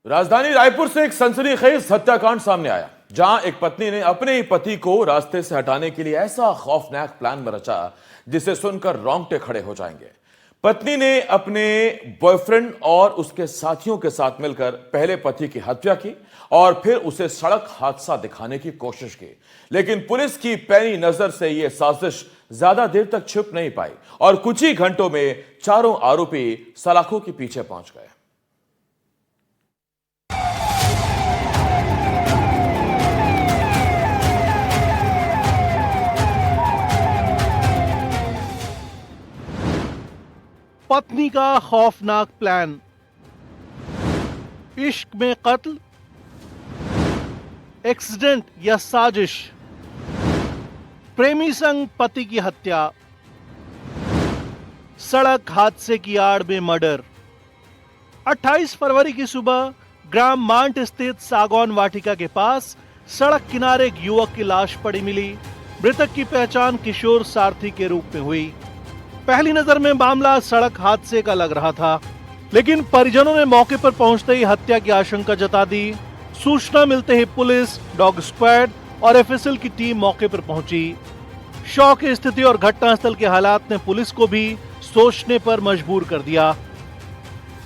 राजधानी रायपुर से एक सनसनीखेज हत्याकांड सामने आया, जहां एक पत्नी ने अपने ही पति को रास्ते से हटाने के लिए ऐसा खौफनाक प्लान रचा जिसे सुनकर रोंगटे खड़े हो जाएंगे। पत्नी ने अपने बॉयफ्रेंड और उसके साथियों के साथ मिलकर पहले पति की हत्या की और फिर उसे सड़क हादसा दिखाने की कोशिश की, लेकिन पुलिस की पैनी नजर से यह साजिश ज्यादा देर तक छिप नहीं पाई और कुछ ही घंटों में चारों आरोपी सलाखों के पीछे पहुंच गए। पत्नी का खौफनाक प्लान, इश्क में कत्ल, एक्सीडेंट या साजिश, प्रेमी संग पति की हत्या, सड़क हादसे की आड़ में मर्डर। 28 फरवरी की सुबह ग्राम मांट स्थित सागौन वाटिका के पास सड़क किनारे एक युवक की लाश पड़ी मिली। मृतक की पहचान किशोर सारथी के रूप में हुई। पहली नजर में मामला सड़क हादसे का लग रहा था, लेकिन परिजनों ने मौके पर पहुंचते ही हत्या की आशंका जता दी। सूचना मिलते ही पुलिस, डॉग स्क्वाड और एफएसएल की टीम मौके पर पहुंची। शौक की स्थिति और घटनास्थल के हालात ने पुलिस को भी सोचने पर मजबूर कर दिया।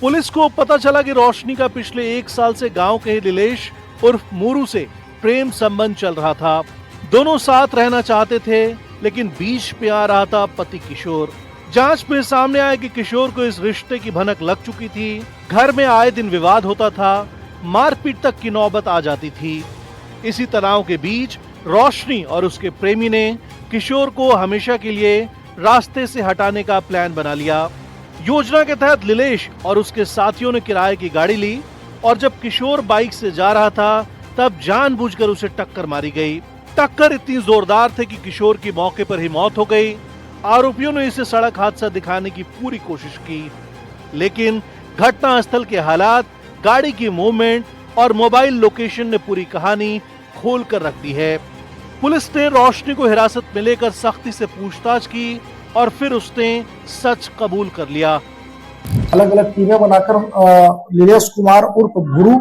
पुलिस को पता चला कि रोशनी का पिछले 1 साल से गांव के ही नीलेश उर्फ मूरू से प्रेम संबंध चल रहा था। दोनों साथ रहना चाहते थे, लेकिन बीच में आ रहा था पति किशोर। जांच में सामने आया कि किशोर को इस रिश्ते की भनक लग चुकी थी। घर में आए दिन विवाद होता था, मारपीट तक की नौबत आ जाती थी। इसी तनाव के बीच रोशनी और उसके प्रेमी ने किशोर को हमेशा के लिए रास्ते से हटाने का प्लान बना लिया। योजना के तहत नीलेश और उसके साथियों ने किराए की गाड़ी ली और जब किशोर बाइक से जा रहा था तब जानबूझकर उसे टक्कर मारी गई। टक्कर इतनी जोरदार थी कि किशोर की मौके पर ही मौत हो गई। आरोपियों ने इसे सड़क हादसा दिखाने की पूरी कोशिश की, लेकिन घटनास्थल के हालात, गाड़ी की मूवमेंट और मोबाइल लोकेशन ने पूरी कहानी खोल कर रख दी है। पुलिस ने रोशनी को हिरासत में लेकर सख्ती से पूछताछ की और फिर उसने सच कबूल कर लिया। अलग अलग टीमें बनाकर नीलेश कुमार उर्फ गुरु,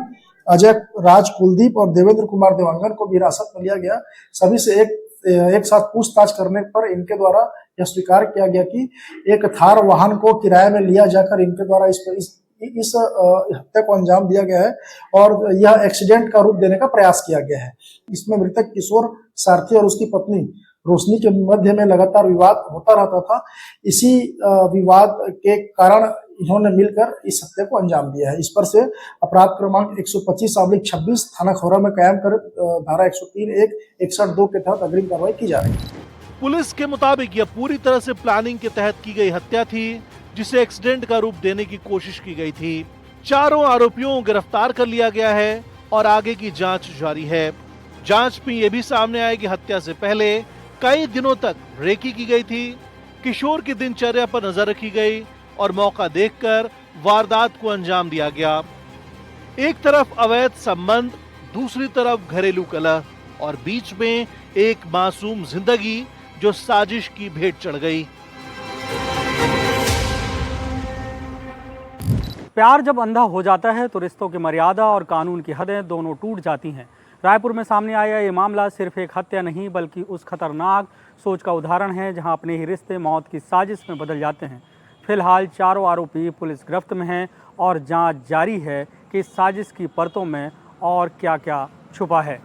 अजय राज कुलदीप और देवेंद्र कुमार देवांगन को भी हिरासत में लिया गया। सभी से एक साथ पूछताछ करने पर इनके द्वारा यह स्वीकार किया गया कि एक थार वाहन को किराए में लिया जाकर इनके द्वारा इस हत्या को अंजाम दिया गया है और यह एक्सीडेंट का रूप देने का प्रयास किया गया है। इसमें मृतक किशोर सारथी और उसकी पत्नी रोशनी के मध्य में लगातार विवाद होता रहता था। इसी विवाद के कारण इन्होंने मिलकर इस हत्या को अंजाम दिया है। इस पर से अपराध क्रमांक 125/26 थाना खौरा में कायम कर धारा 103(1), 61(2) के तहत अग्रिम कार्रवाई की जा रही है। पुलिस के मुताबिक यह पूरी तरह से प्लानिंग के तहत की गई हत्या थी, जिसे एक्सीडेंट का रूप देने की कोशिश की गई थी। चारों आरोपियों को गिरफ्तार कर लिया गया है और आगे की जांच जारी है। जांच में यह भी सामने आया कि हत्या से पहले कई दिनों तक रेकी की गई थी। किशोर की दिनचर्या पर नजर रखी गई और मौका देखकर वारदात को अंजाम दिया गया। एक तरफ अवैध संबंध, दूसरी तरफ घरेलू कलह और बीच में एक मासूम जिंदगी जो साजिश की भेंट चढ़ गई। प्यार जब अंधा हो जाता है तो रिश्तों की मर्यादा और कानून की हदें दोनों टूट जाती हैं। रायपुर में सामने आया ये मामला सिर्फ एक हत्या नहीं बल्कि उस खतरनाक सोच का उदाहरण है जहां अपने ही रिश्ते मौत की साजिश में बदल जाते हैं। फिलहाल चारों आरोपी पुलिस गिरफ्त में हैं और जांच जारी है कि इस साजिश की परतों में और क्या क्या छुपा है।